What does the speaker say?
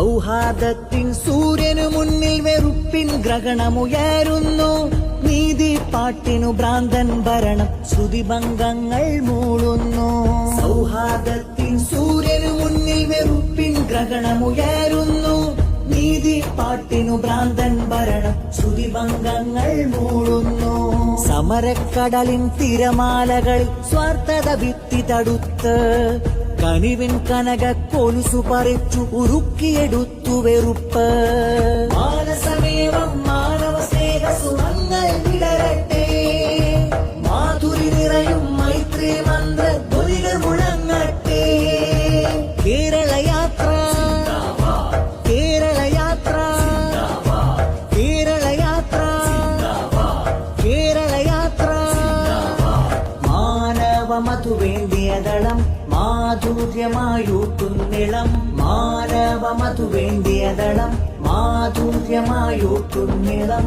സൗഹാർദ്ദത്തിൻ സൂര്യനു മുന്നിൽ വെറുപ്പിൻ ഗ്രഹണമുയരുന്നു. നീതി പാട്ടിനു ഭ്രാന്തൻ ഭരണം, ശ്രുതിഭംഗങ്ങൾ മൂളുന്നു. സൗഹാർദ്ദത്തിൻ സൂര്യനു മുന്നിൽ വെറുപ്പിൻ ഗ്രഹണമുയരുന്നു. നീതി പാട്ടിനു ഭ്രാന്തൻ ഭരണം, ശ്രുതിഭംഗങ്ങൾ മൂളുന്നു. സമരക്കടലിൻ തിരമാലകളിൽ സ്വാർത്ഥത ഭിത്തി തടുത്ത് കനിവിൻ കനക കൊലുസു പറിച്ചു ഉരുക്കിയെടുത്തു വെറുപ്പ്. മാനസമേവം മാനവ സ്നേഹ സുമങ്ങൾ വിടരട്ടെ, മാധുരി നിറയും മൈത്രി മന്ത്ര ധ്വനികൾ മുഴങ്ങട്ടെ. കേരളയാത്ര കേരളയാത്ര കേരളയാത്ര കേരളയാത്ര. മാനവ മധുവേണ്ടിയതളം മാധുര്യമായൂട്ടുന്നിളം, മാനവ മധുവേണ്ടിയതളം മാധുര്യമായൂട്ടുന്നിളം.